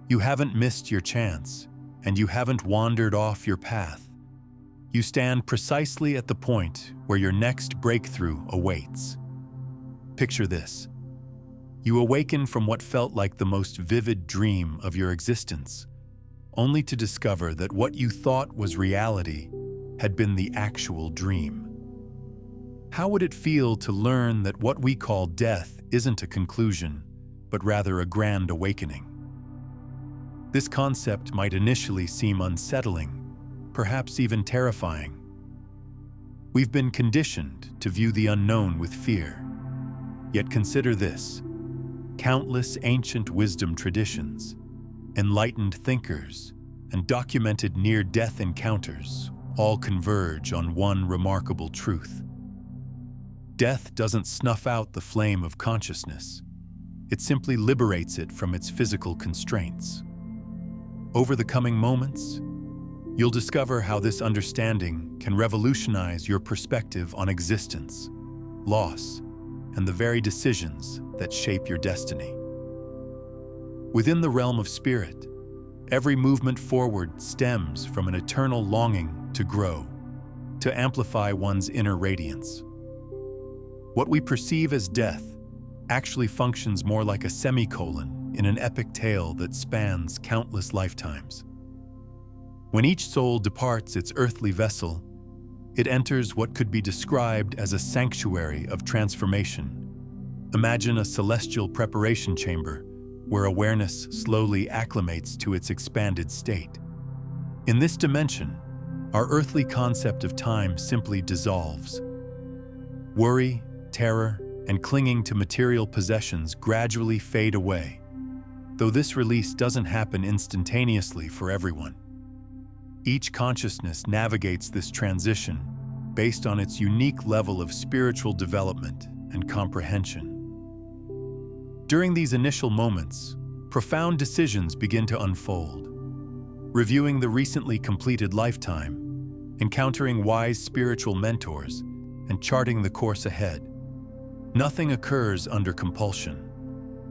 You haven't missed your chance, and you haven't wandered off your path. You stand precisely at the point where your next breakthrough awaits. Picture this. You awaken from what felt like the most vivid dream of your existence, only to discover that what you thought was reality had been the actual dream. How would it feel to learn that what we call death isn't a conclusion, but rather a grand awakening? This concept might initially seem unsettling, perhaps even terrifying. We've been conditioned to view the unknown with fear. Yet consider this: countless ancient wisdom traditions, enlightened thinkers, and documented near-death encounters all converge on one remarkable truth. Death doesn't snuff out the flame of consciousness. It simply liberates it from its physical constraints. Over the coming moments, you'll discover how this understanding can revolutionize your perspective on existence, loss, and the very decisions that shape your destiny. Within the realm of spirit, every movement forward stems from an eternal longing to grow, to amplify one's inner radiance. What we perceive as death actually functions more like a semicolon in an epic tale that spans countless lifetimes. When each soul departs its earthly vessel, it enters what could be described as a sanctuary of transformation. Imagine a celestial preparation chamber where awareness slowly acclimates to its expanded state. In this dimension, our earthly concept of time simply dissolves. Worry, terror, and clinging to material possessions gradually fade away, though this release doesn't happen instantaneously for everyone. Each consciousness navigates this transition based on its unique level of spiritual development and comprehension. During these initial moments, profound decisions begin to unfold. Reviewing the recently completed lifetime, encountering wise spiritual mentors, and charting the course ahead. Nothing occurs under compulsion.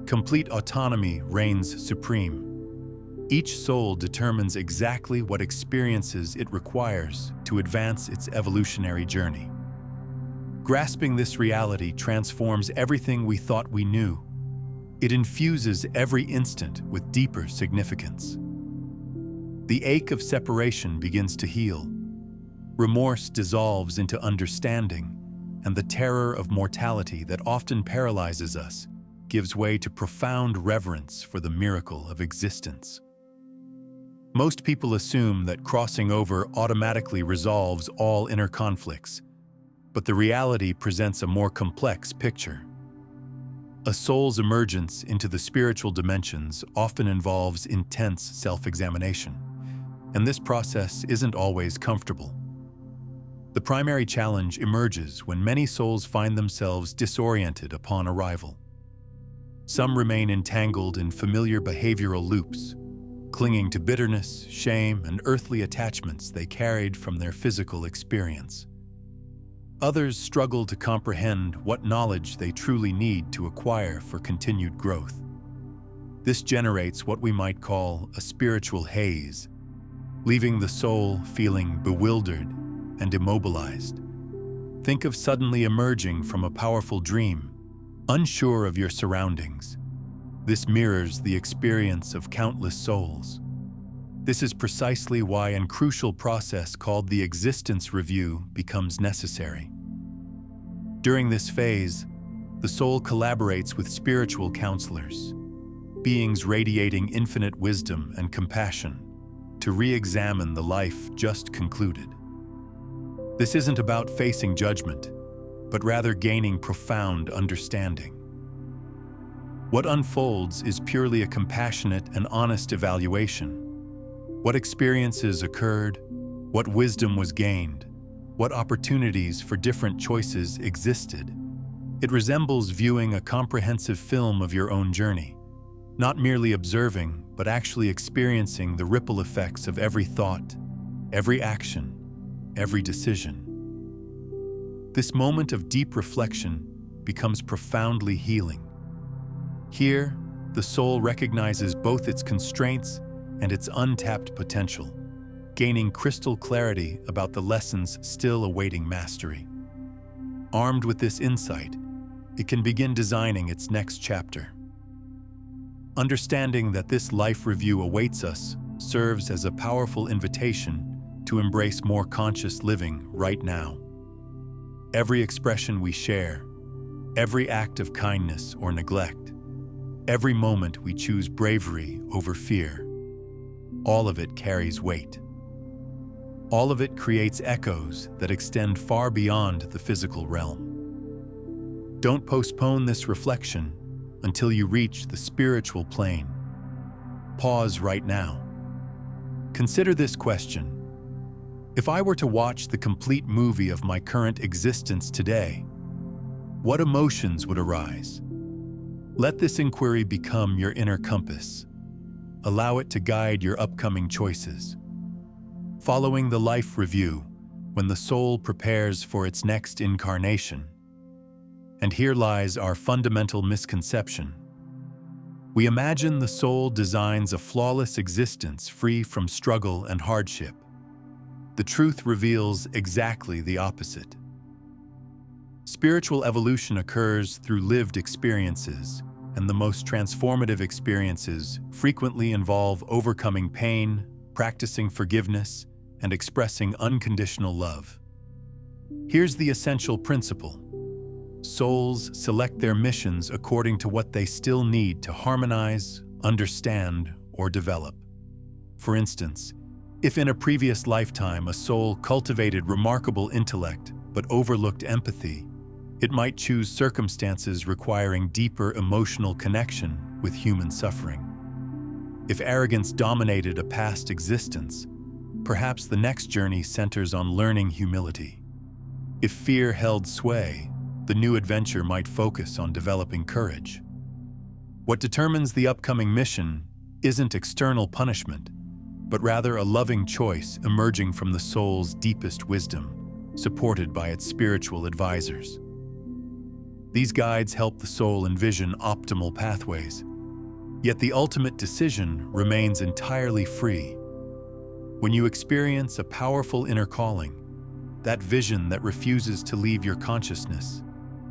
Complete autonomy reigns supreme. Each soul determines exactly what experiences it requires to advance its evolutionary journey. Grasping this reality transforms everything we thought we knew. It infuses every instant with deeper significance. The ache of separation begins to heal. Remorse dissolves into understanding, and the terror of mortality that often paralyzes us gives way to profound reverence for the miracle of existence. Most people assume that crossing over automatically resolves all inner conflicts, but the reality presents a more complex picture. A soul's emergence into the spiritual dimensions often involves intense self-examination, and this process isn't always comfortable. The primary challenge emerges when many souls find themselves disoriented upon arrival. Some remain entangled in familiar behavioral loops, clinging to bitterness, shame, and earthly attachments they carried from their physical experience. Others struggle to comprehend what knowledge they truly need to acquire for continued growth. This generates what we might call a spiritual haze, leaving the soul feeling bewildered and immobilized. Think of suddenly emerging from a powerful dream, unsure of your surroundings. This mirrors the experience of countless souls. This is precisely why a crucial process called the existence review becomes necessary. During this phase, the soul collaborates with spiritual counselors, beings radiating infinite wisdom and compassion, to re-examine the life just concluded. This isn't about facing judgment, but rather gaining profound understanding. What unfolds is purely a compassionate and honest evaluation. What experiences occurred, what wisdom was gained, what opportunities for different choices existed. It resembles viewing a comprehensive film of your own journey, not merely observing, but actually experiencing the ripple effects of every thought, every action, every decision. This moment of deep reflection becomes profoundly healing. Here, the soul recognizes both its constraints and its untapped potential, gaining crystal clarity about the lessons still awaiting mastery. Armed with this insight, it can begin designing its next chapter. Understanding that this life review awaits us serves as a powerful invitation to embrace more conscious living right now. Every expression we share, every act of kindness or neglect, every moment we choose bravery over fear, all of it carries weight. All of it creates echoes that extend far beyond the physical realm. Don't postpone this reflection until you reach the spiritual plane. Pause right now. Consider this question. If I were to watch the complete movie of my current existence today, what emotions would arise? Let this inquiry become your inner compass. Allow it to guide your upcoming choices. Following the life review, when the soul prepares for its next incarnation. And here lies our fundamental misconception. We imagine the soul designs a flawless existence free from struggle and hardship. The truth reveals exactly the opposite. Spiritual evolution occurs through lived experiences, and the most transformative experiences frequently involve overcoming pain, practicing forgiveness, and expressing unconditional love. Here's the essential principle. Souls select their missions according to what they still need to harmonize, understand, or develop. For instance, if in a previous lifetime a soul cultivated remarkable intellect but overlooked empathy, it might choose circumstances requiring deeper emotional connection with human suffering. If arrogance dominated a past existence, perhaps the next journey centers on learning humility. If fear held sway, the new adventure might focus on developing courage. What determines the upcoming mission isn't external punishment, but rather a loving choice emerging from the soul's deepest wisdom, supported by its spiritual advisors. These guides help the soul envision optimal pathways, yet the ultimate decision remains entirely free. When you experience a powerful inner calling, that vision that refuses to leave your consciousness,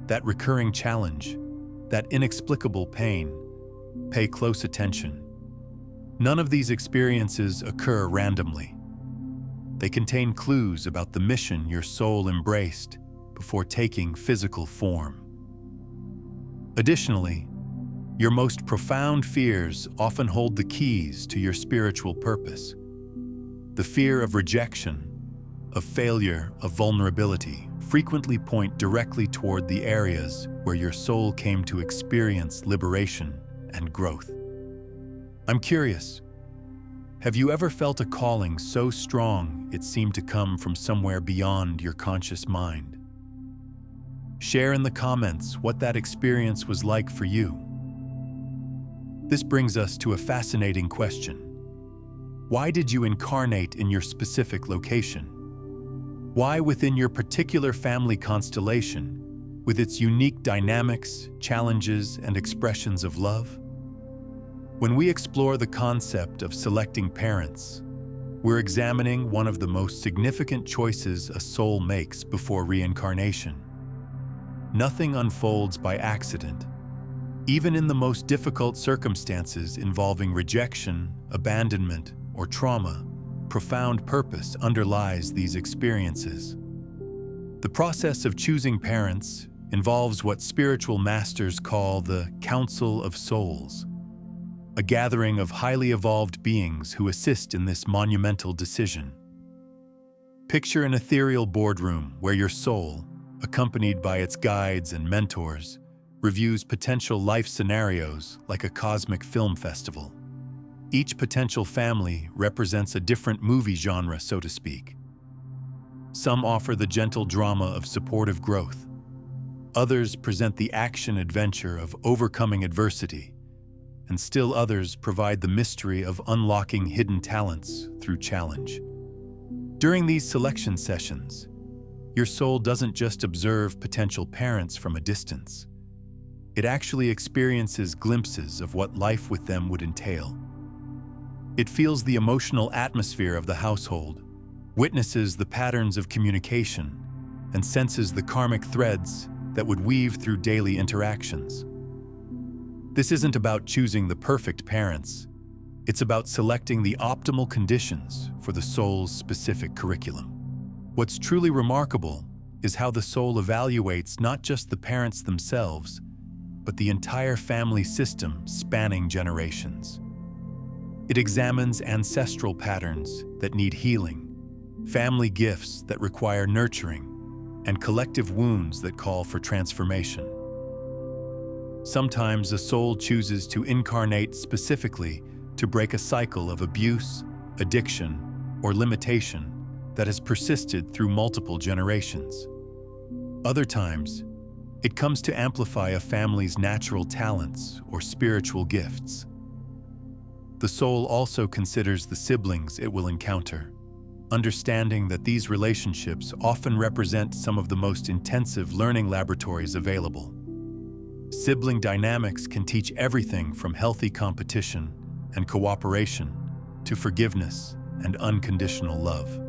that recurring challenge, that inexplicable pain, pay close attention. None of these experiences occur randomly. They contain clues about the mission your soul embraced before taking physical form. Additionally, your most profound fears often hold the keys to your spiritual purpose. The fear of rejection, of failure, of vulnerability frequently point directly toward the areas where your soul came to experience liberation and growth. I'm curious, have you ever felt a calling so strong it seemed to come from somewhere beyond your conscious mind? Share in the comments what that experience was like for you. This brings us to a fascinating question. Why did you incarnate in your specific location? Why within your particular family constellation, with its unique dynamics, challenges, and expressions of love? When we explore the concept of selecting parents, we're examining one of the most significant choices a soul makes before reincarnation. Nothing unfolds by accident. Even in the most difficult circumstances involving rejection, abandonment, or trauma, profound purpose underlies these experiences. The process of choosing parents involves what spiritual masters call the Council of Souls, a gathering of highly evolved beings who assist in this monumental decision. Picture an ethereal boardroom where your soul, accompanied by its guides and mentors, reviews potential life scenarios like a cosmic film festival. Each potential family represents a different movie genre, so to speak. Some offer the gentle drama of supportive growth. Others present the action-adventure of overcoming adversity. And still others provide the mystery of unlocking hidden talents through challenge. During these selection sessions, your soul doesn't just observe potential parents from a distance. it actually experiences glimpses of what life with them would entail. It feels the emotional atmosphere of the household, witnesses the patterns of communication, and senses the karmic threads that would weave through daily interactions. This isn't about choosing the perfect parents. It's about selecting the optimal conditions for the soul's specific curriculum. What's truly remarkable is how the soul evaluates not just the parents themselves, but the entire family system spanning generations. It examines ancestral patterns that need healing, family gifts that require nurturing, and collective wounds that call for transformation. Sometimes a soul chooses to incarnate specifically to break a cycle of abuse, addiction, or limitation that has persisted through multiple generations. Other times, it comes to amplify a family's natural talents or spiritual gifts. The soul also considers the siblings it will encounter, understanding that these relationships often represent some of the most intensive learning laboratories available. Sibling dynamics can teach everything from healthy competition and cooperation to forgiveness and unconditional love.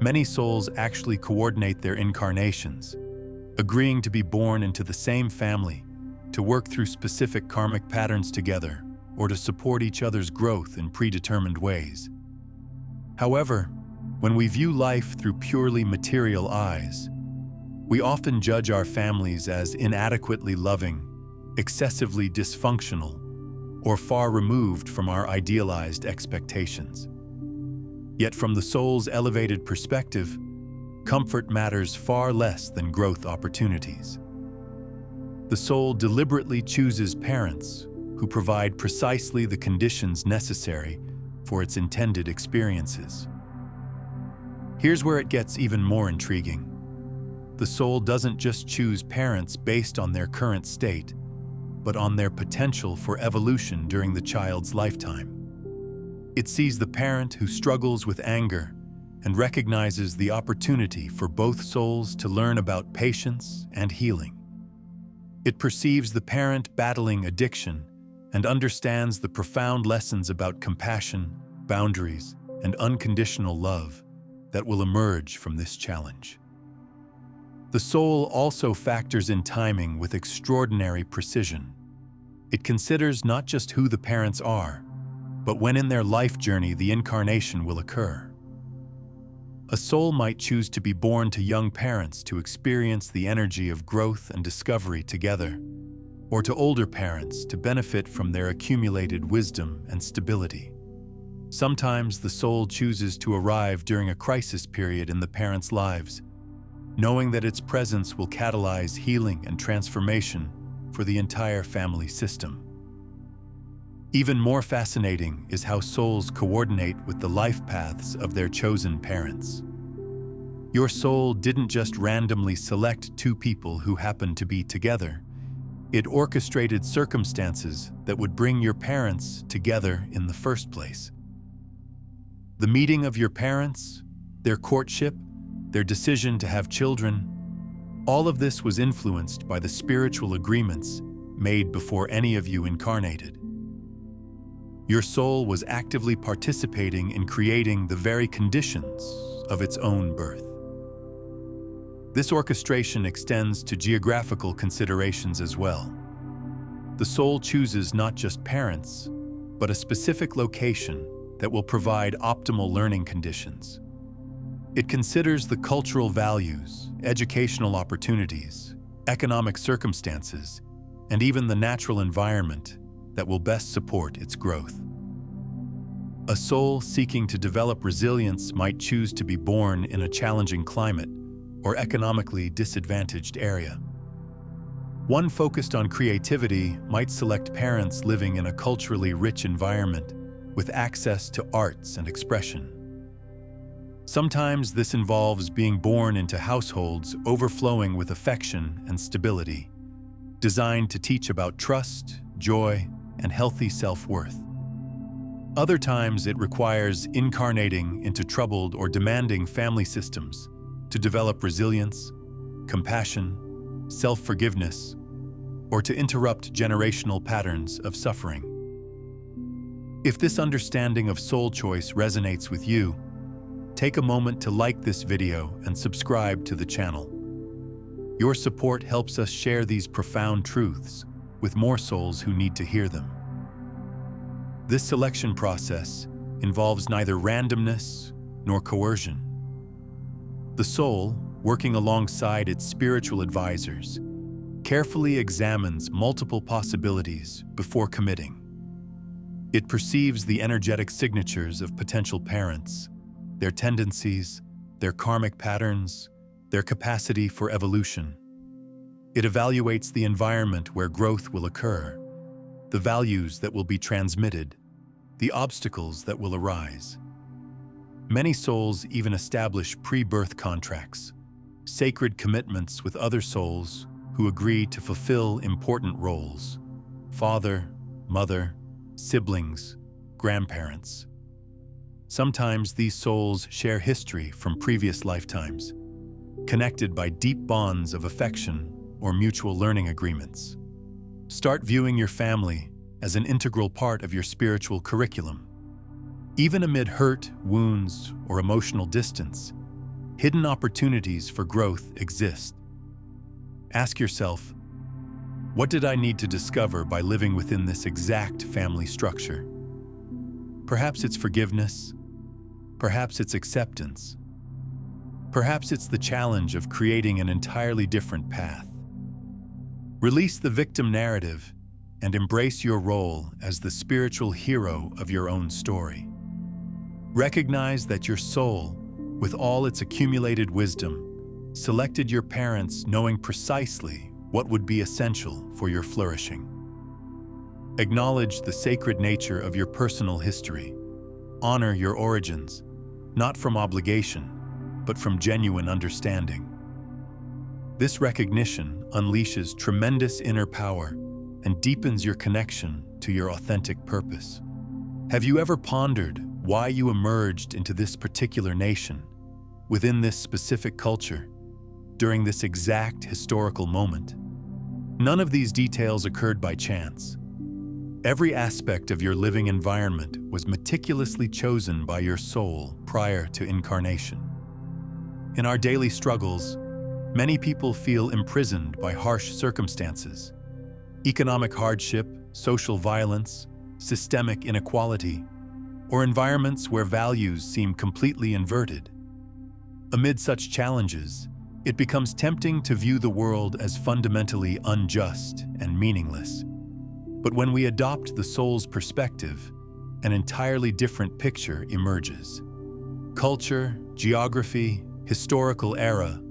Many souls actually coordinate their incarnations, agreeing to be born into the same family, to work through specific karmic patterns together, or to support each other's growth in predetermined ways. However, when we view life through purely material eyes, we often judge our families as inadequately loving, excessively dysfunctional, or far removed from our idealized expectations. Yet from the soul's elevated perspective, comfort matters far less than growth opportunities. The soul deliberately chooses parents who provide precisely the conditions necessary for its intended experiences. Here's where it gets even more intriguing. The soul doesn't just choose parents based on their current state, but on their potential for evolution during the child's lifetime. It sees the parent who struggles with anger and recognizes the opportunity for both souls to learn about patience and healing. It perceives the parent battling addiction and understands the profound lessons about compassion, boundaries, and unconditional love that will emerge from this challenge. The soul also factors in timing with extraordinary precision. It considers not just who the parents are, but when in their life journey the incarnation will occur. A soul might choose to be born to young parents to experience the energy of growth and discovery together, or to older parents to benefit from their accumulated wisdom and stability. Sometimes the soul chooses to arrive during a crisis period in the parents' lives, knowing that its presence will catalyze healing and transformation for the entire family system. Even more fascinating is how souls coordinate with the life paths of their chosen parents. Your soul didn't just randomly select two people who happened to be together. It orchestrated circumstances that would bring your parents together in the first place. The meeting of your parents, their courtship, their decision to have children, all of this was influenced by the spiritual agreements made before any of you incarnated. Your soul was actively participating in creating the very conditions of its own birth. This orchestration extends to geographical considerations as well. The soul chooses not just parents, but a specific location that will provide optimal learning conditions. It considers the cultural values, educational opportunities, economic circumstances, and even the natural environment that will best support its growth. A soul seeking to develop resilience might choose to be born in a challenging climate or economically disadvantaged area. One focused on creativity might select parents living in a culturally rich environment with access to arts and expression. Sometimes this involves being born into households overflowing with affection and stability, designed to teach about trust, joy, and healthy self-worth. Other times it requires incarnating into troubled or demanding family systems to develop resilience, compassion, self-forgiveness, or to interrupt generational patterns of suffering. If this understanding of soul choice resonates with you, take a moment to like this video and subscribe to the channel. Your support helps us share these profound truths with more souls who need to hear them. This selection process involves neither randomness nor coercion. The soul, working alongside its spiritual advisors, carefully examines multiple possibilities before committing. It perceives the energetic signatures of potential parents, their tendencies, their karmic patterns, their capacity for evolution. It evaluates the environment where growth will occur, the values that will be transmitted, the obstacles that will arise. Many souls even establish pre-birth contracts, sacred commitments with other souls who agree to fulfill important roles: father, mother, siblings, grandparents. Sometimes these souls share history from previous lifetimes, connected by deep bonds of affection or mutual learning agreements. Start viewing your family as an integral part of your spiritual curriculum. Even amid hurt, wounds, or emotional distance, hidden opportunities for growth exist. Ask yourself, what did I need to discover by living within this exact family structure? Perhaps it's forgiveness. Perhaps it's acceptance. Perhaps it's the challenge of creating an entirely different path. Release the victim narrative and embrace your role as the spiritual hero of your own story. Recognize that your soul, with all its accumulated wisdom, selected your parents knowing precisely what would be essential for your flourishing. Acknowledge the sacred nature of your personal history. Honor your origins, not from obligation, but from genuine understanding. This recognition unleashes tremendous inner power and deepens your connection to your authentic purpose. Have you ever pondered why you emerged into this particular nation, within this specific culture, during this exact historical moment? None of these details occurred by chance. Every aspect of your living environment was meticulously chosen by your soul prior to incarnation. In our daily struggles, many people feel imprisoned by harsh circumstances, economic hardship, social violence, systemic inequality, or environments where values seem completely inverted. Amid such challenges, it becomes tempting to view the world as fundamentally unjust and meaningless. But when we adopt the soul's perspective, an entirely different picture emerges. Culture, geography, historical era,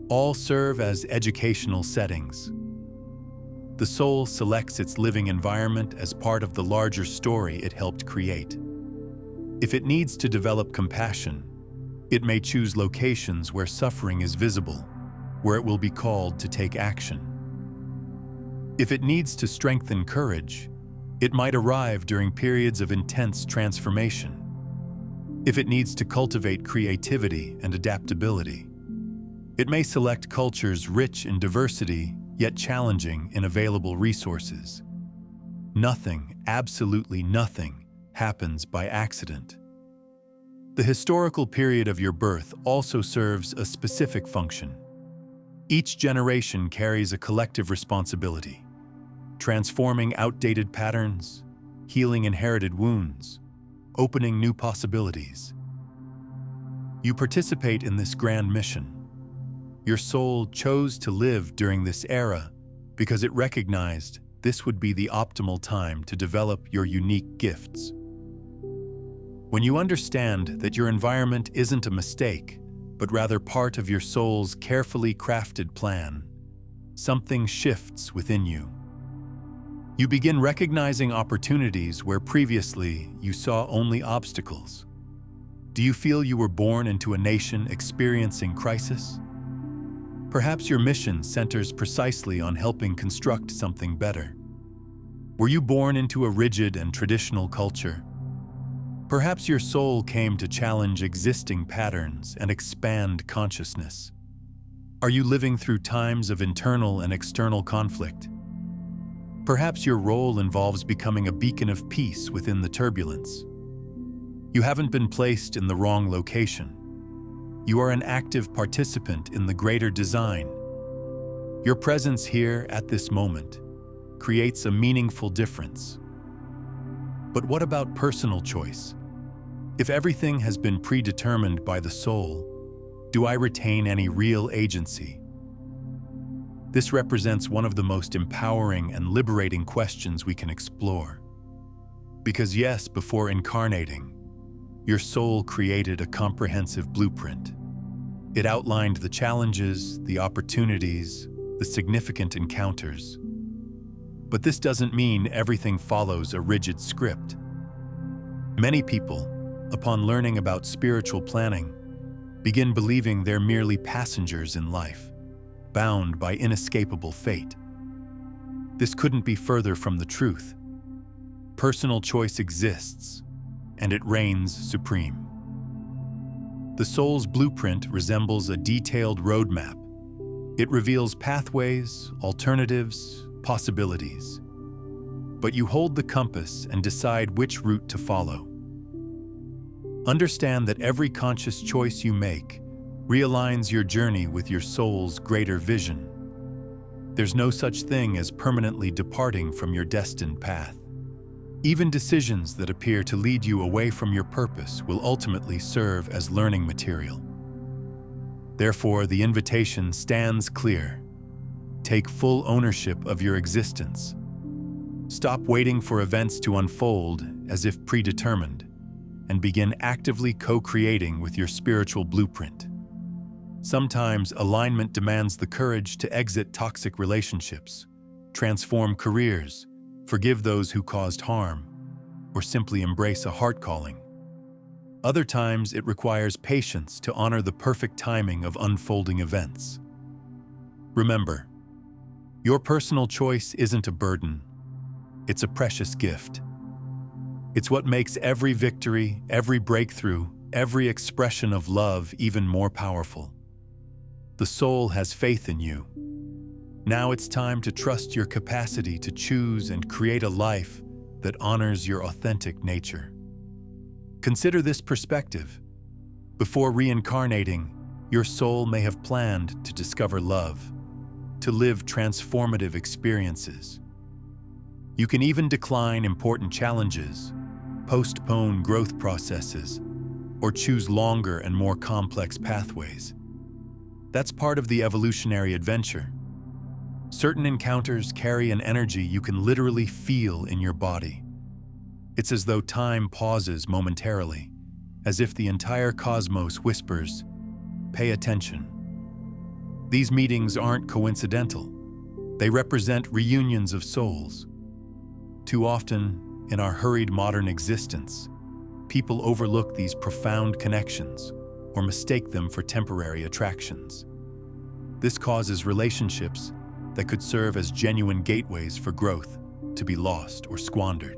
all serve as educational settings. The soul selects its living environment as part of the larger story it helped create. If it needs to develop compassion, it may choose locations where suffering is visible, where it will be called to take action. If it needs to strengthen courage, it might arrive during periods of intense transformation. If it needs to cultivate creativity and adaptability, it may select cultures rich in diversity yet challenging in available resources. Nothing, absolutely nothing, happens by accident. The historical period of your birth also serves a specific function. Each generation carries a collective responsibility, transforming outdated patterns, healing inherited wounds, opening new possibilities. You participate in this grand mission. Your soul chose to live during this era because it recognized this would be the optimal time to develop your unique gifts. When you understand that your environment isn't a mistake, but rather part of your soul's carefully crafted plan, something shifts within you. You begin recognizing opportunities where previously you saw only obstacles. Do you feel you were born into a nation experiencing crisis? Perhaps your mission centers precisely on helping construct something better. Were you born into a rigid and traditional culture? Perhaps your soul came to challenge existing patterns and expand consciousness. Are you living through times of internal and external conflict? Perhaps your role involves becoming a beacon of peace within the turbulence. You haven't been placed in the wrong location. You are an active participant in the greater design. Your presence here at this moment creates a meaningful difference. But what about personal choice? If everything has been predetermined by the soul, do I retain any real agency? This represents one of the most empowering and liberating questions we can explore. Because yes, before incarnating, your soul created a comprehensive blueprint. It outlined the challenges, the opportunities, the significant encounters. But this doesn't mean everything follows a rigid script. Many people, upon learning about spiritual planning, begin believing they're merely passengers in life, bound by inescapable fate. This couldn't be further from the truth. Personal choice exists, and it reigns supreme. The soul's blueprint resembles a detailed roadmap. It reveals pathways, alternatives, possibilities. But you hold the compass and decide which route to follow. Understand that every conscious choice you make realigns your journey with your soul's greater vision. There's no such thing as permanently departing from your destined path. Even decisions that appear to lead you away from your purpose will ultimately serve as learning material. Therefore, the invitation stands clear. Take full ownership of your existence. Stop waiting for events to unfold as if predetermined, and begin actively co-creating with your spiritual blueprint. Sometimes alignment demands the courage to exit toxic relationships, transform careers, forgive those who caused harm, or simply embrace a heart calling. Other times it requires patience to honor the perfect timing of unfolding events. Remember, your personal choice isn't a burden, it's a precious gift. It's what makes every victory, every breakthrough, every expression of love even more powerful. The soul has faith in you. Now it's time to trust your capacity to choose and create a life that honors your authentic nature. Consider this perspective. Before reincarnating, your soul may have planned to discover love, to live transformative experiences. You can even decline important challenges, postpone growth processes, or choose longer and more complex pathways. That's part of the evolutionary adventure. Certain encounters carry an energy you can literally feel in your body. It's as though time pauses momentarily, as if the entire cosmos whispers, "Pay attention." These meetings aren't coincidental. They represent reunions of souls. Too often, in our hurried modern existence, people overlook these profound connections or mistake them for temporary attractions. This causes relationships that could serve as genuine gateways for growth to be lost or squandered.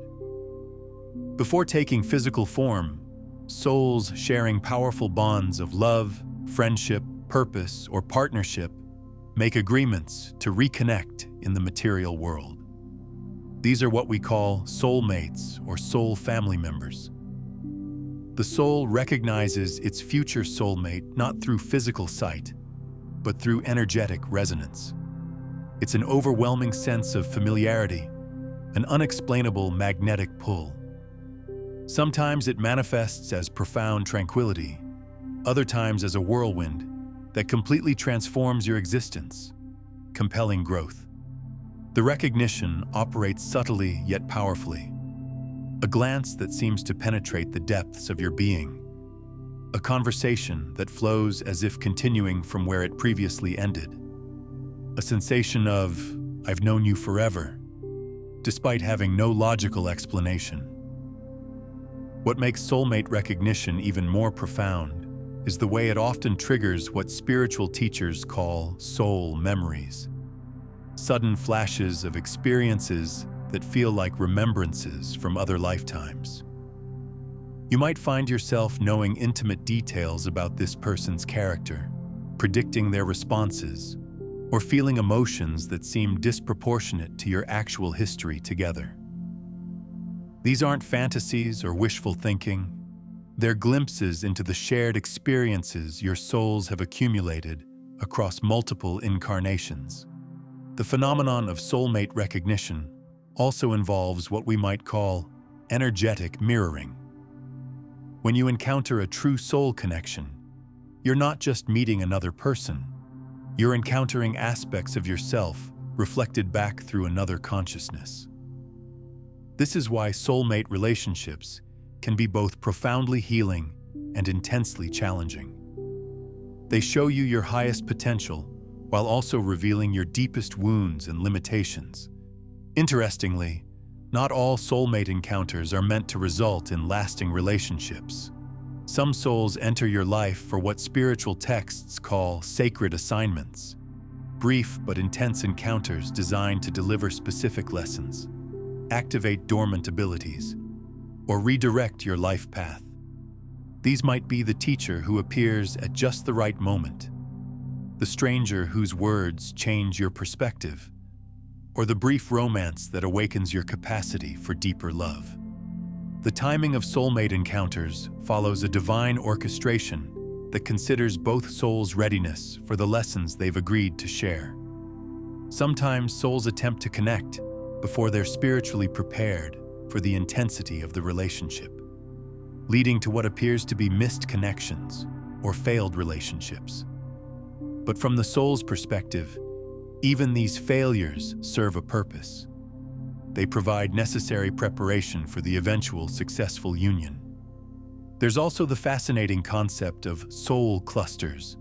Before taking physical form, souls sharing powerful bonds of love, friendship, purpose, or partnership make agreements to reconnect in the material world. These are what we call soulmates or soul family members. The soul recognizes its future soulmate not through physical sight, but through energetic resonance. It's an overwhelming sense of familiarity, an unexplainable magnetic pull. Sometimes it manifests as profound tranquility, other times as a whirlwind that completely transforms your existence, compelling growth. The recognition operates subtly yet powerfully, a glance that seems to penetrate the depths of your being, a conversation that flows as if continuing from where it previously ended, a sensation of, "I've known you forever," despite having no logical explanation. What makes soulmate recognition even more profound is the way it often triggers what spiritual teachers call soul memories. Sudden flashes of experiences that feel like remembrances from other lifetimes. You might find yourself knowing intimate details about this person's character, predicting their responses, or feeling emotions that seem disproportionate to your actual history together. These aren't fantasies or wishful thinking. They're glimpses into the shared experiences your souls have accumulated across multiple incarnations. The phenomenon of soulmate recognition also involves what we might call energetic mirroring. When you encounter a true soul connection, you're not just meeting another person, you're encountering aspects of yourself reflected back through another consciousness. This is why soulmate relationships can be both profoundly healing and intensely challenging. They show you your highest potential while also revealing your deepest wounds and limitations. Interestingly, not all soulmate encounters are meant to result in lasting relationships. Some souls enter your life for what spiritual texts call sacred assignments, brief but intense encounters designed to deliver specific lessons, activate dormant abilities, or redirect your life path. These might be the teacher who appears at just the right moment, the stranger whose words change your perspective, or the brief romance that awakens your capacity for deeper love. The timing of soulmate encounters follows a divine orchestration that considers both souls' readiness for the lessons they've agreed to share. Sometimes souls attempt to connect before they're spiritually prepared for the intensity of the relationship, leading to what appears to be missed connections or failed relationships. But from the soul's perspective, even these failures serve a purpose. They provide necessary preparation for the eventual successful union. There's also the fascinating concept of soul clusters,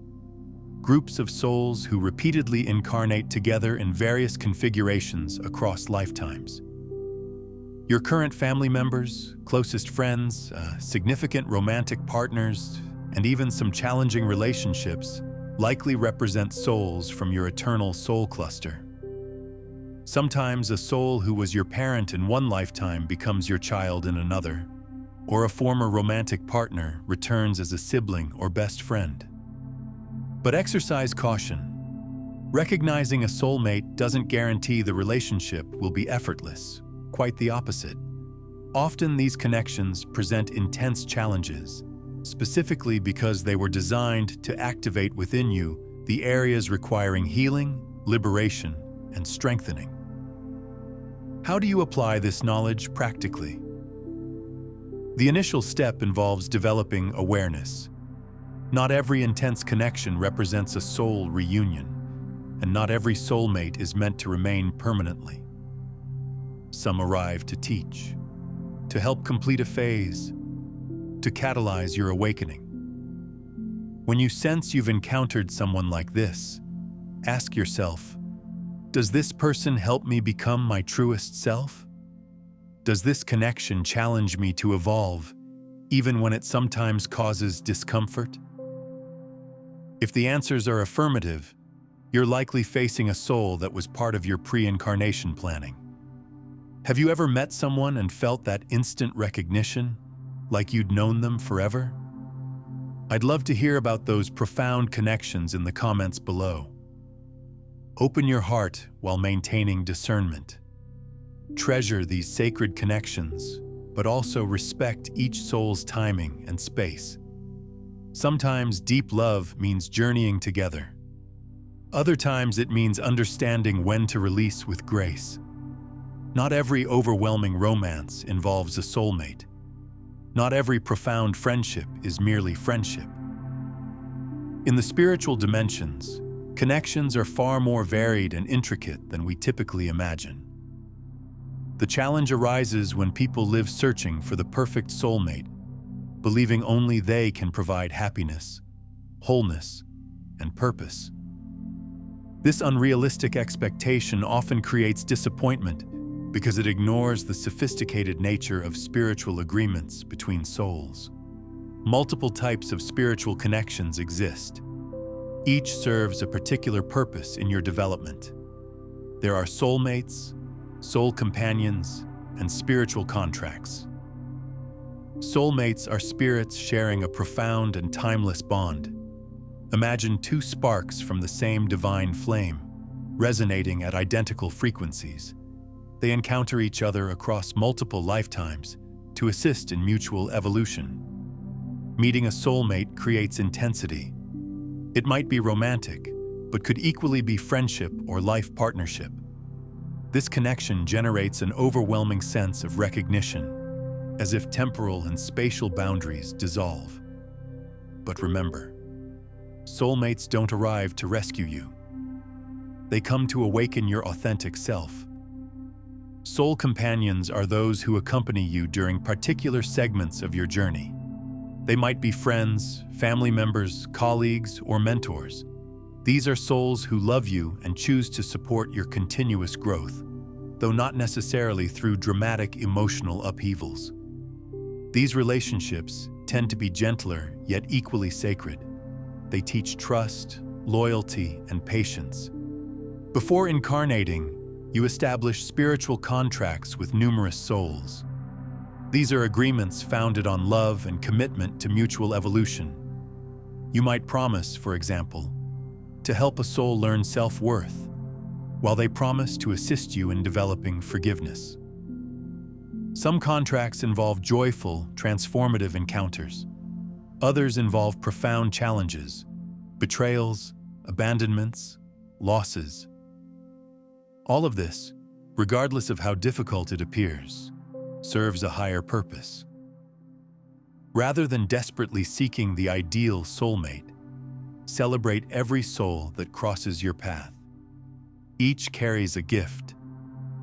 groups of souls who repeatedly incarnate together in various configurations across lifetimes. Your current family members, closest friends, significant romantic partners, and even some challenging relationships likely represent souls from your eternal soul cluster. Sometimes a soul who was your parent in one lifetime becomes your child in another, or a former romantic partner returns as a sibling or best friend. But exercise caution. Recognizing a soulmate doesn't guarantee the relationship will be effortless, quite the opposite. Often these connections present intense challenges, specifically because they were designed to activate within you the areas requiring healing, liberation, and strengthening. How do you apply this knowledge practically? The initial step involves developing awareness. Not every intense connection represents a soul reunion, and not every soulmate is meant to remain permanently. Some arrive to teach, to help complete a phase, to catalyze your awakening. When you sense you've encountered someone like this, ask yourself, does this person help me become my truest self? Does this connection challenge me to evolve, even when it sometimes causes discomfort? If the answers are affirmative, you're likely facing a soul that was part of your pre-incarnation planning. Have you ever met someone and felt that instant recognition, like you'd known them forever? I'd love to hear about those profound connections in the comments below. Open your heart while maintaining discernment. Treasure these sacred connections, but also respect each soul's timing and space. Sometimes deep love means journeying together. Other times it means understanding when to release with grace. Not every overwhelming romance involves a soulmate. Not every profound friendship is merely friendship. In the spiritual dimensions, connections are far more varied and intricate than we typically imagine. The challenge arises when people live searching for the perfect soulmate, believing only they can provide happiness, wholeness, and purpose. This unrealistic expectation often creates disappointment because it ignores the sophisticated nature of spiritual agreements between souls. Multiple types of spiritual connections exist. Each serves a particular purpose in your development. There are soulmates, soul companions, and spiritual contracts. Soulmates are spirits sharing a profound and timeless bond. Imagine two sparks from the same divine flame, resonating at identical frequencies. They encounter each other across multiple lifetimes to assist in mutual evolution. Meeting a soulmate creates intensity. It might be romantic, but could equally be friendship or life partnership. This connection generates an overwhelming sense of recognition, as if temporal and spatial boundaries dissolve. But remember, soulmates don't arrive to rescue you. They come to awaken your authentic self. Soul companions are those who accompany you during particular segments of your journey. They might be friends, family members, colleagues, or mentors. These are souls who love you and choose to support your continuous growth, though not necessarily through dramatic emotional upheavals. These relationships tend to be gentler yet equally sacred. They teach trust, loyalty, and patience. Before incarnating, you establish spiritual contracts with numerous souls. These are agreements founded on love and commitment to mutual evolution. You might promise, for example, to help a soul learn self-worth, while they promise to assist you in developing forgiveness. Some contracts involve joyful, transformative encounters. Others involve profound challenges, betrayals, abandonments, losses. All of this, regardless of how difficult it appears, serves a higher purpose. Rather than desperately seeking the ideal soulmate, celebrate every soul that crosses your path. Each carries a gift,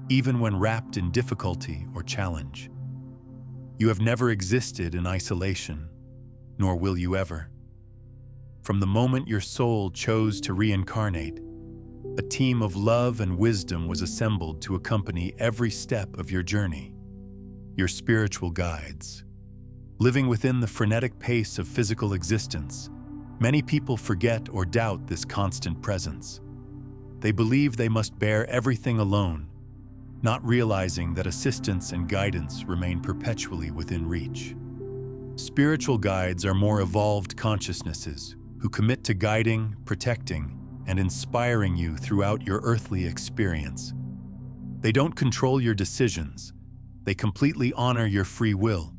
even when wrapped in difficulty or challenge. You have never existed in isolation, nor will you ever. From the moment your soul chose to reincarnate, a team of love and wisdom was assembled to accompany every step of your journey. Your spiritual guides. Living within the frenetic pace of physical existence, many people forget or doubt this constant presence. They believe they must bear everything alone, not realizing that assistance and guidance remain perpetually within reach. Spiritual guides are more evolved consciousnesses who commit to guiding, protecting, and inspiring you throughout your earthly experience. They don't control your decisions. They completely honor your free will,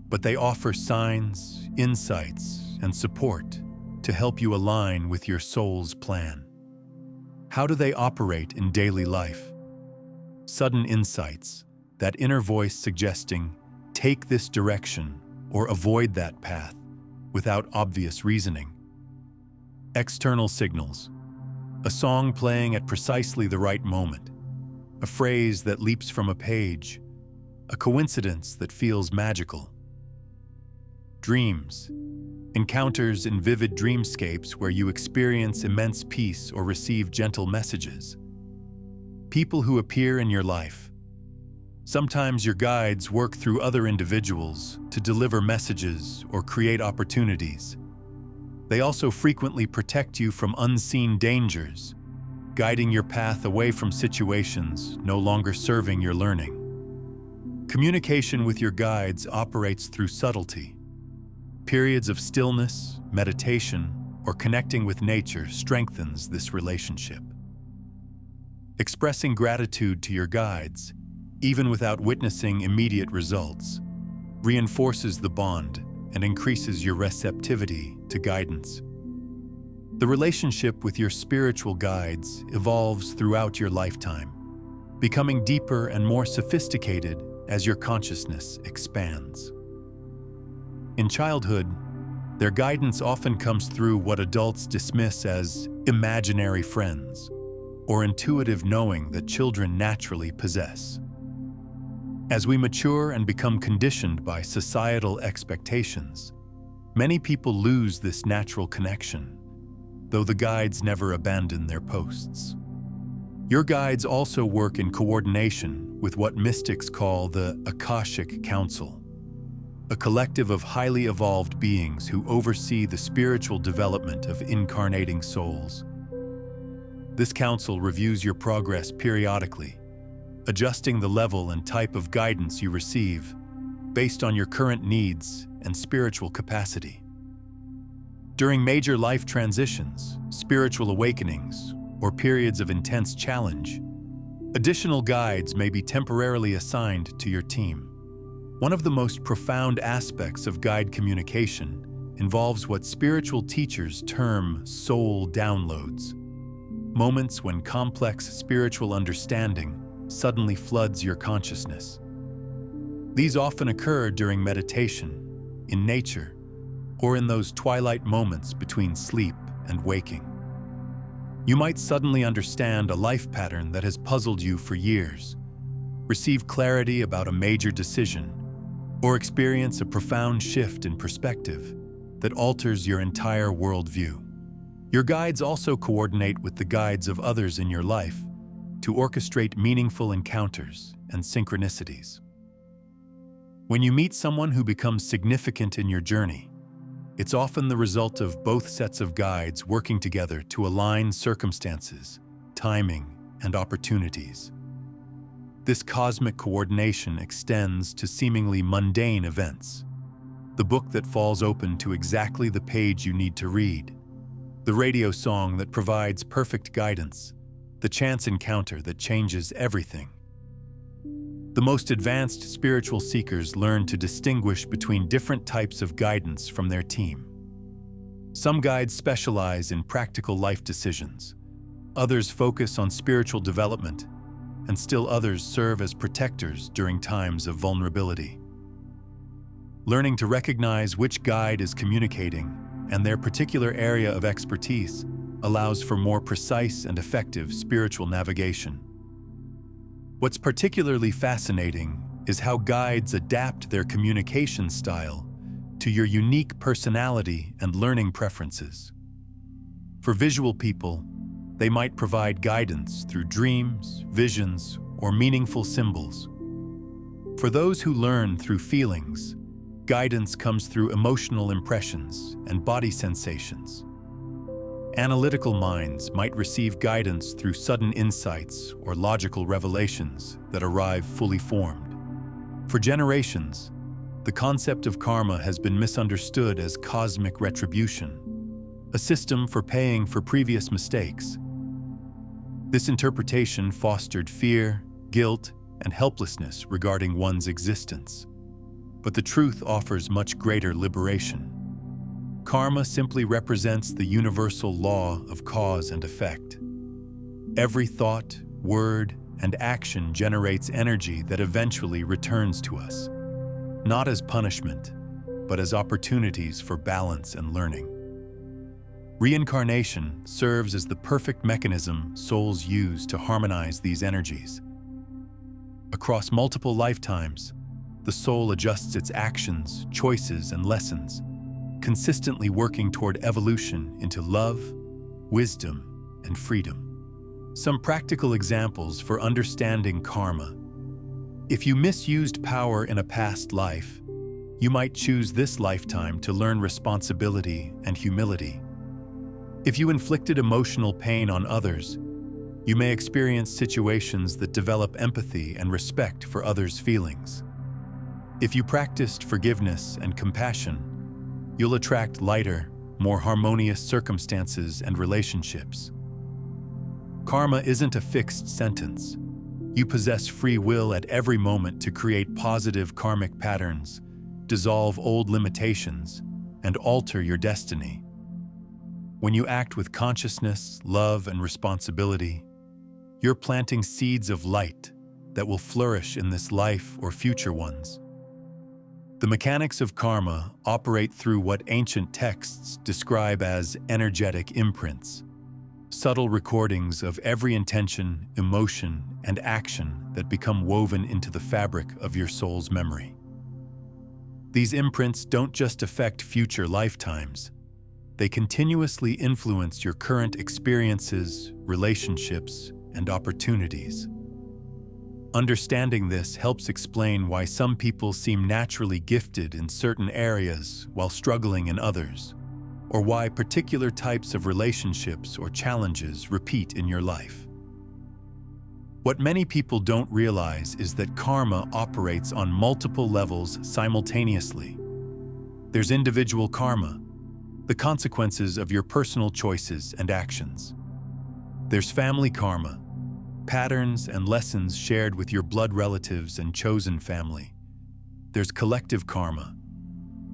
but they offer signs, insights, and support to help you align with your soul's plan. How do they operate in daily life? Sudden insights, that inner voice suggesting, take this direction or avoid that path, without obvious reasoning. External signals, a song playing at precisely the right moment, a phrase that leaps from a page, a coincidence that feels magical. Dreams, encounters in vivid dreamscapes where you experience immense peace or receive gentle messages. People who appear in your life. Sometimes your guides work through other individuals to deliver messages or create opportunities. They also frequently protect you from unseen dangers, guiding your path away from situations no longer serving your learning. Communication with your guides operates through subtlety. Periods of stillness, meditation, or connecting with nature strengthens this relationship. Expressing gratitude to your guides, even without witnessing immediate results, reinforces the bond and increases your receptivity to guidance. The relationship with your spiritual guides evolves throughout your lifetime, becoming deeper and more sophisticated as your consciousness expands. In childhood, their guidance often comes through what adults dismiss as imaginary friends, or intuitive knowing that children naturally possess. As we mature and become conditioned by societal expectations, many people lose this natural connection, though the guides never abandon their posts. Your guides also work in coordination with what mystics call the Akashic Council, a collective of highly evolved beings who oversee the spiritual development of incarnating souls. This council reviews your progress periodically, adjusting the level and type of guidance you receive based on your current needs and spiritual capacity. During major life transitions, spiritual awakenings, or periods of intense challenge, additional guides may be temporarily assigned to your team. One of the most profound aspects of guide communication involves what spiritual teachers term soul downloads, moments when complex spiritual understanding suddenly floods your consciousness. These often occur during meditation, in nature, or in those twilight moments between sleep and waking. You might suddenly understand a life pattern that has puzzled you for years, receive clarity about a major decision, or experience a profound shift in perspective that alters your entire worldview. Your guides also coordinate with the guides of others in your life to orchestrate meaningful encounters and synchronicities. When you meet someone who becomes significant in your journey, it's often the result of both sets of guides working together to align circumstances, timing, and opportunities. This cosmic coordination extends to seemingly mundane events. The book that falls open to exactly the page you need to read, the radio song that provides perfect guidance, the chance encounter that changes everything. The most advanced spiritual seekers learn to distinguish between different types of guidance from their team. Some guides specialize in practical life decisions, others focus on spiritual development, and still others serve as protectors during times of vulnerability. Learning to recognize which guide is communicating and their particular area of expertise allows for more precise and effective spiritual navigation. What's particularly fascinating is how guides adapt their communication style to your unique personality and learning preferences. For visual people, they might provide guidance through dreams, visions, or meaningful symbols. For those who learn through feelings, guidance comes through emotional impressions and body sensations. Analytical minds might receive guidance through sudden insights or logical revelations that arrive fully formed. For generations, the concept of karma has been misunderstood as cosmic retribution, a system for paying for previous mistakes. This interpretation fostered fear, guilt, and helplessness regarding one's existence. But the truth offers much greater liberation. Karma simply represents the universal law of cause and effect. Every thought, word, and action generates energy that eventually returns to us, not as punishment, but as opportunities for balance and learning. Reincarnation serves as the perfect mechanism souls use to harmonize these energies. Across multiple lifetimes, the soul adjusts its actions, choices, and lessons, consistently working toward evolution into love, wisdom, and freedom. Some practical examples for understanding karma. If you misused power in a past life, you might choose this lifetime to learn responsibility and humility. If you inflicted emotional pain on others, you may experience situations that develop empathy and respect for others' feelings. If you practiced forgiveness and compassion, you'll attract lighter, more harmonious circumstances and relationships. Karma isn't a fixed sentence. You possess free will at every moment to create positive karmic patterns, dissolve old limitations, and alter your destiny. When you act with consciousness, love, and responsibility, you're planting seeds of light that will flourish in this life or future ones. The mechanics of karma operate through what ancient texts describe as energetic imprints, subtle recordings of every intention, emotion, and action that become woven into the fabric of your soul's memory. These imprints don't just affect future lifetimes. They continuously influence your current experiences, relationships, and opportunities. Understanding this helps explain why some people seem naturally gifted in certain areas while struggling in others, or why particular types of relationships or challenges repeat in your life. What many people don't realize is that karma operates on multiple levels simultaneously. There's individual karma, the consequences of your personal choices and actions. There's family karma, patterns and lessons shared with your blood relatives and chosen family. There's collective karma,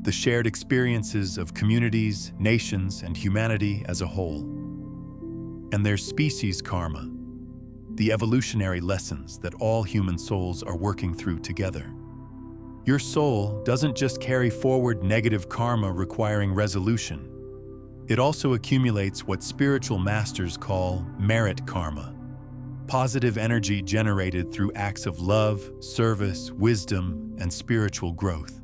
the shared experiences of communities, nations, and humanity as a whole. And there's species karma, the evolutionary lessons that all human souls are working through together. Your soul doesn't just carry forward negative karma requiring resolution. It also accumulates what spiritual masters call merit karma, positive energy generated through acts of love, service, wisdom, and spiritual growth.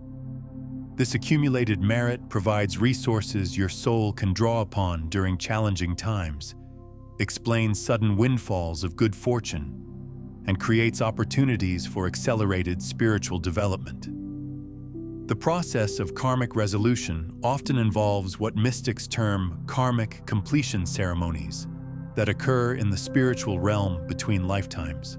This accumulated merit provides resources your soul can draw upon during challenging times, explains sudden windfalls of good fortune, and creates opportunities for accelerated spiritual development. The process of karmic resolution often involves what mystics term karmic completion ceremonies that occur in the spiritual realm between lifetimes.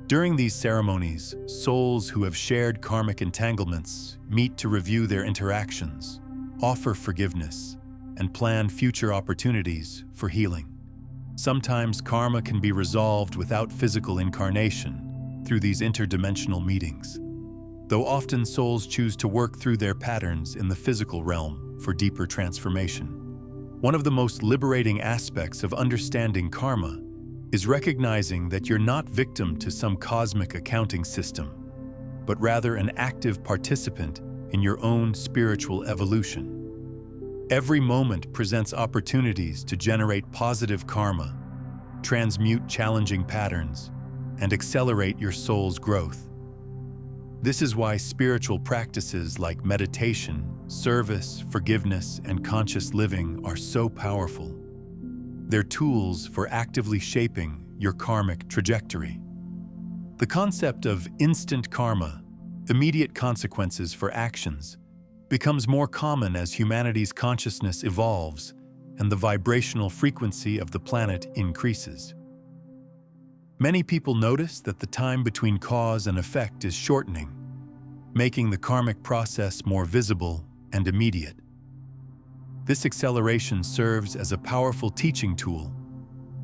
During these ceremonies, souls who have shared karmic entanglements meet to review their interactions, offer forgiveness, and plan future opportunities for healing. Sometimes karma can be resolved without physical incarnation through these interdimensional meetings, though often souls choose to work through their patterns in the physical realm for deeper transformation. One of the most liberating aspects of understanding karma is recognizing that you're not victim to some cosmic accounting system, but rather an active participant in your own spiritual evolution. Every moment presents opportunities to generate positive karma, transmute challenging patterns, and accelerate your soul's growth. This is why spiritual practices like meditation, service, forgiveness, and conscious living are so powerful. They're tools for actively shaping your karmic trajectory. The concept of instant karma, immediate consequences for actions, becomes more common as humanity's consciousness evolves and the vibrational frequency of the planet increases. Many people notice that the time between cause and effect is shortening, making the karmic process more visible and immediate. This acceleration serves as a powerful teaching tool,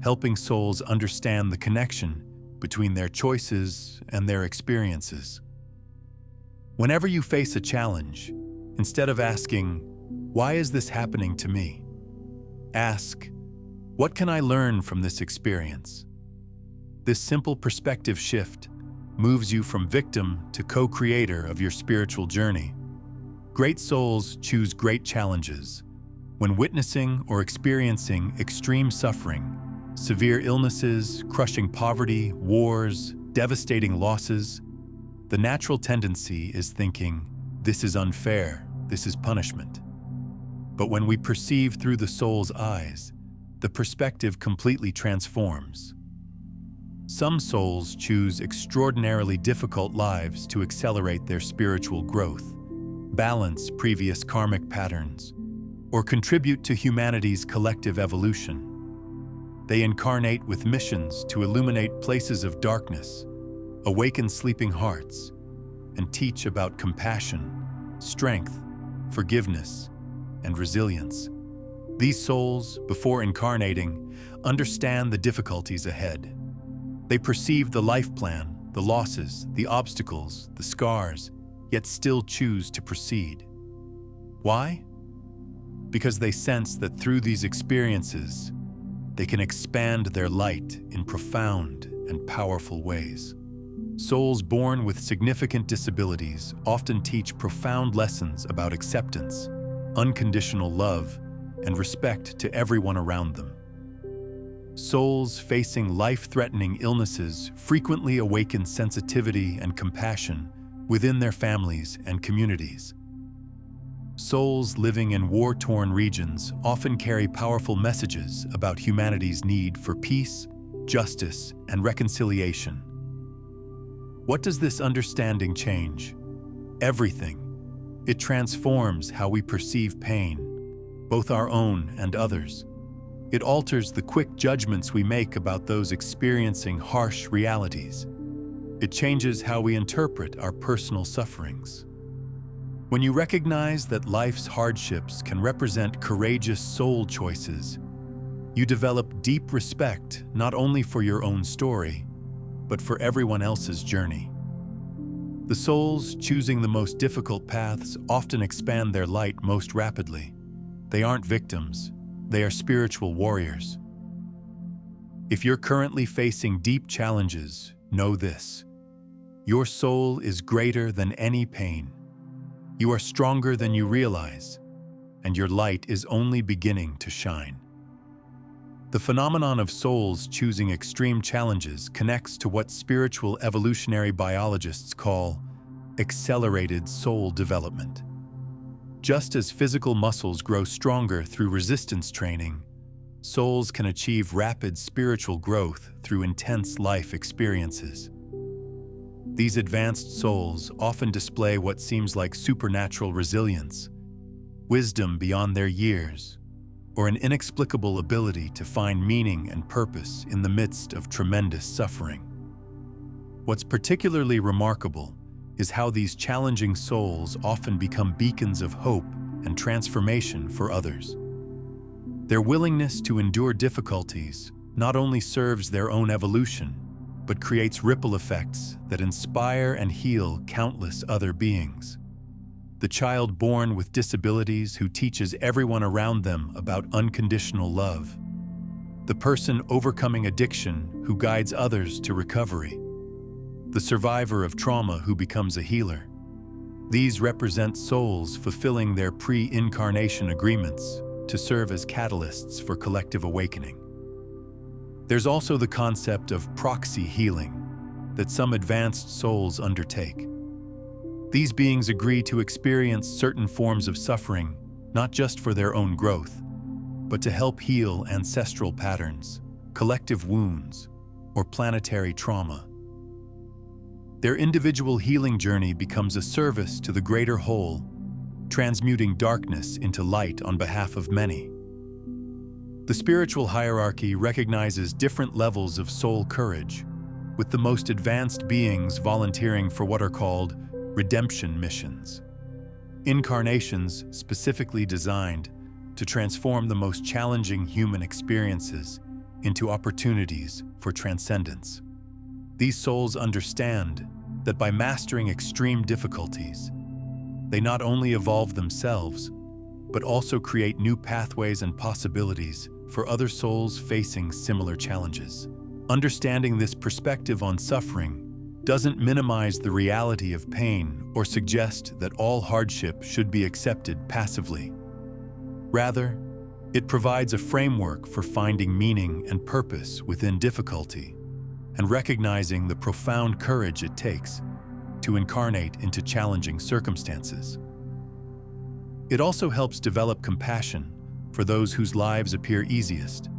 helping souls understand the connection between their choices and their experiences. Whenever you face a challenge, instead of asking, "Why is this happening to me?" ask, "What can I learn from this experience?" This simple perspective shift moves you from victim to co-creator of your spiritual journey. Great souls choose great challenges. When witnessing or experiencing extreme suffering, severe illnesses, crushing poverty, wars, devastating losses, the natural tendency is thinking, "This is unfair, this is punishment." But when we perceive through the soul's eyes, the perspective completely transforms. Some souls choose extraordinarily difficult lives to accelerate their spiritual growth, balance previous karmic patterns, or contribute to humanity's collective evolution. They incarnate with missions to illuminate places of darkness, awaken sleeping hearts, and teach about compassion, strength, forgiveness, and resilience. These souls, before incarnating, understand the difficulties ahead. They perceive the life plan, the losses, the obstacles, the scars, yet still choose to proceed. Why? Because they sense that through these experiences, they can expand their light in profound and powerful ways. Souls born with significant disabilities often teach profound lessons about acceptance, unconditional love, and respect to everyone around them. Souls facing life-threatening illnesses frequently awaken sensitivity and compassion within their families and communities. Souls living in war-torn regions often carry powerful messages about humanity's need for peace, justice, and reconciliation. What does this understanding change? Everything. It transforms how we perceive pain, both our own and others. It alters the quick judgments we make about those experiencing harsh realities. It changes how we interpret our personal sufferings. When you recognize that life's hardships can represent courageous soul choices, you develop deep respect not only for your own story, but for everyone else's journey. The souls choosing the most difficult paths often expand their light most rapidly. They aren't victims, they are spiritual warriors. If you're currently facing deep challenges, know this: your soul is greater than any pain. You are stronger than you realize, and your light is only beginning to shine. The phenomenon of souls choosing extreme challenges connects to what spiritual evolutionary biologists call accelerated soul development. Just as physical muscles grow stronger through resistance training, souls can achieve rapid spiritual growth through intense life experiences. These advanced souls often display what seems like supernatural resilience, wisdom beyond their years, or an inexplicable ability to find meaning and purpose in the midst of tremendous suffering. What's particularly remarkable is how these challenging souls often become beacons of hope and transformation for others. Their willingness to endure difficulties not only serves their own evolution, but creates ripple effects that inspire and heal countless other beings. The child born with disabilities who teaches everyone around them about unconditional love. The person overcoming addiction who guides others to recovery. The survivor of trauma who becomes a healer. These represent souls fulfilling their pre-incarnation agreements to serve as catalysts for collective awakening. There's also the concept of proxy healing that some advanced souls undertake. These beings agree to experience certain forms of suffering, not just for their own growth, but to help heal ancestral patterns, collective wounds, or planetary trauma. Their individual healing journey becomes a service to the greater whole, transmuting darkness into light on behalf of many. The spiritual hierarchy recognizes different levels of soul courage, with the most advanced beings volunteering for what are called redemption missions. Incarnations specifically designed to transform the most challenging human experiences into opportunities for transcendence. These souls understand that by mastering extreme difficulties, they not only evolve themselves, but also create new pathways and possibilities for other souls facing similar challenges. Understanding this perspective on suffering doesn't minimize the reality of pain or suggest that all hardship should be accepted passively. Rather, it provides a framework for finding meaning and purpose within difficulty and recognizing the profound courage it takes to incarnate into challenging circumstances. It also helps develop compassion for those whose lives appear easiest.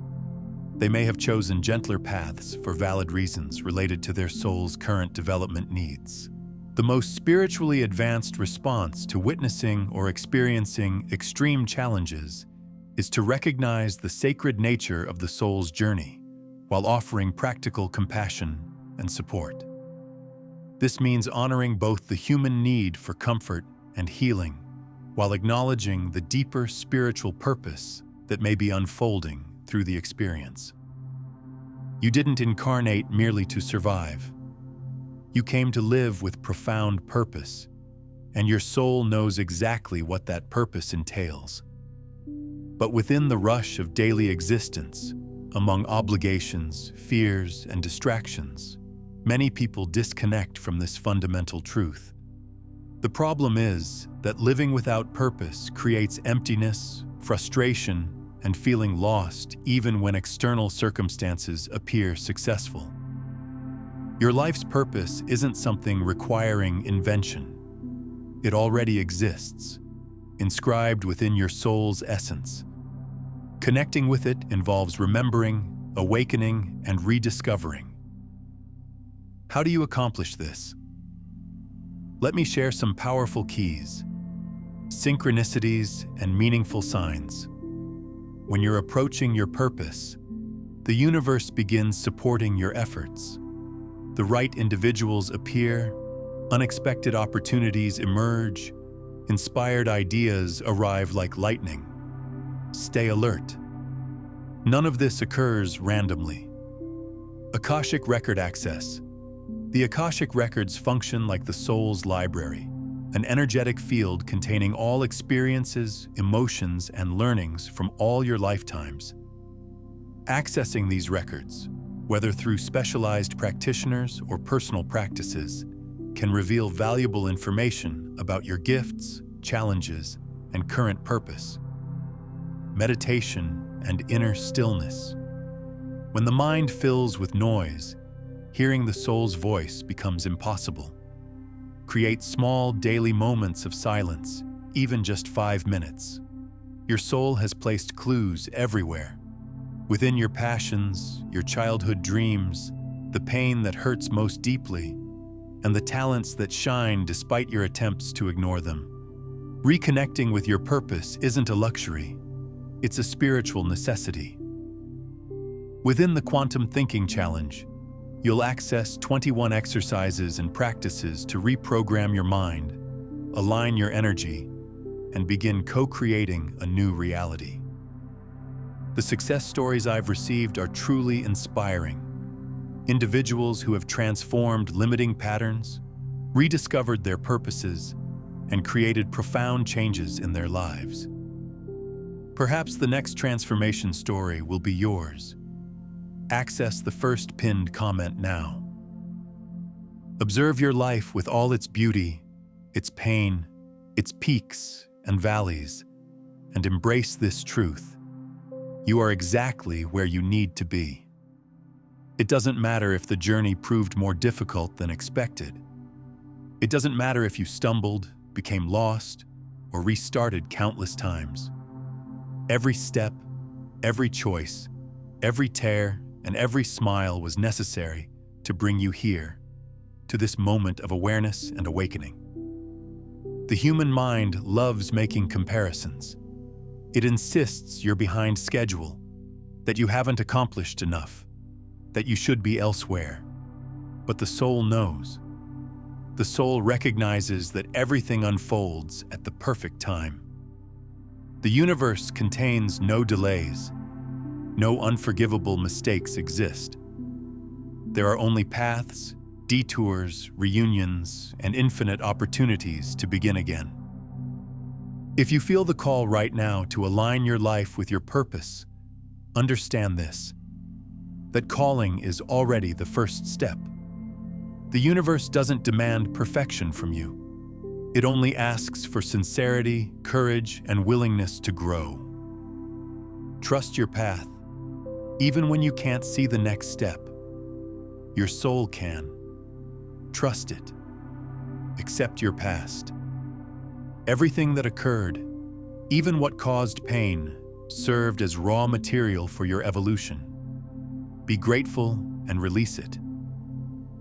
They may have chosen gentler paths for valid reasons related to their soul's current development needs. The most spiritually advanced response to witnessing or experiencing extreme challenges is to recognize the sacred nature of the soul's journey while offering practical compassion and support. This means honoring both the human need for comfort and healing while acknowledging the deeper spiritual purpose that may be unfolding through the experience. You didn't incarnate merely to survive. You came to live with profound purpose, and your soul knows exactly what that purpose entails. But within the rush of daily existence, among obligations, fears, and distractions, many people disconnect from this fundamental truth. The problem is that living without purpose creates emptiness, frustration, and feeling lost even when external circumstances appear successful. Your life's purpose isn't something requiring invention. It already exists, inscribed within your soul's essence. Connecting with it involves remembering, awakening, and rediscovering. How do you accomplish this? Let me share some powerful keys, synchronicities, and meaningful signs. When you're approaching your purpose, the universe begins supporting your efforts. The right individuals appear, unexpected opportunities emerge, inspired ideas arrive like lightning. Stay alert. None of this occurs randomly. Akashic Record Access. The Akashic Records function like the soul's library, an energetic field containing all experiences, emotions, and learnings from all your lifetimes. Accessing these records, whether through specialized practitioners or personal practices, can reveal valuable information about your gifts, challenges, and current purpose. Meditation and inner stillness. When the mind fills with noise, hearing the soul's voice becomes impossible. Create small daily moments of silence, even just 5 minutes. Your soul has placed clues everywhere. Within your passions, your childhood dreams, the pain that hurts most deeply, and the talents that shine despite your attempts to ignore them. Reconnecting with your purpose isn't a luxury, it's a spiritual necessity. Within the Quantum Thinking Challenge, you'll access 21 exercises and practices to reprogram your mind, align your energy, and begin co-creating a new reality. The success stories I've received are truly inspiring. Individuals who have transformed limiting patterns, rediscovered their purposes, and created profound changes in their lives. Perhaps the next transformation story will be yours. Access the first pinned comment now. Observe your life with all its beauty, its pain, its peaks and valleys, and embrace this truth. You are exactly where you need to be. It doesn't matter if the journey proved more difficult than expected. It doesn't matter if you stumbled, became lost, or restarted countless times. Every step, every choice, every tear, and every smile was necessary to bring you here, to this moment of awareness and awakening. The human mind loves making comparisons. It insists you're behind schedule, that you haven't accomplished enough, that you should be elsewhere. But the soul knows. The soul recognizes that everything unfolds at the perfect time. The universe contains no delays. No unforgivable mistakes exist. There are only paths, detours, reunions, and infinite opportunities to begin again. If you feel the call right now to align your life with your purpose, understand this: that calling is already the first step. The universe doesn't demand perfection from you. It only asks for sincerity, courage, and willingness to grow. Trust your path, even when you can't see the next step. Your soul can. Trust it. Accept your past. Everything that occurred, even what caused pain, served as raw material for your evolution. Be grateful and release it.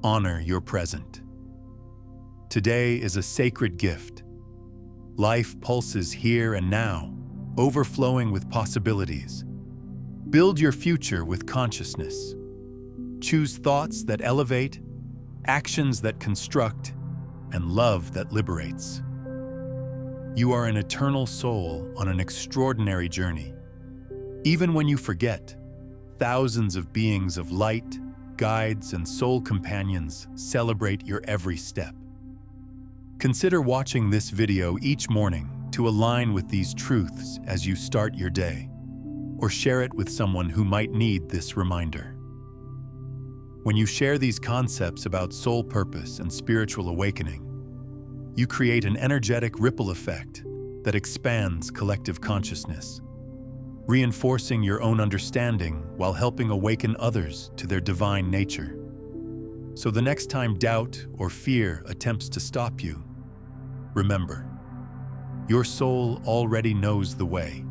Honor your present. Today is a sacred gift. Life pulses here and now, overflowing with possibilities. Build your future with consciousness. Choose thoughts that elevate, actions that construct, and love that liberates. You are an eternal soul on an extraordinary journey. Even when you forget, thousands of beings of light, guides, and soul companions celebrate your every step. Consider watching this video each morning to align with these truths as you start your day, or share it with someone who might need this reminder. When you share these concepts about soul purpose and spiritual awakening, you create an energetic ripple effect that expands collective consciousness, reinforcing your own understanding while helping awaken others to their divine nature. So the next time doubt or fear attempts to stop you, remember, your soul already knows the way.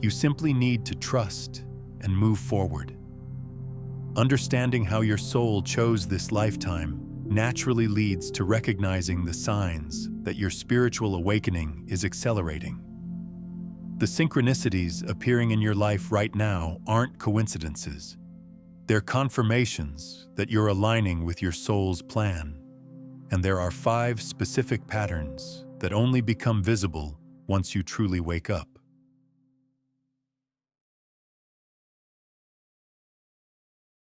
You simply need to trust and move forward. Understanding how your soul chose this lifetime naturally leads to recognizing the signs that your spiritual awakening is accelerating. The synchronicities appearing in your life right now aren't coincidences. They're confirmations that you're aligning with your soul's plan. And there are 5 specific patterns that only become visible once you truly wake up.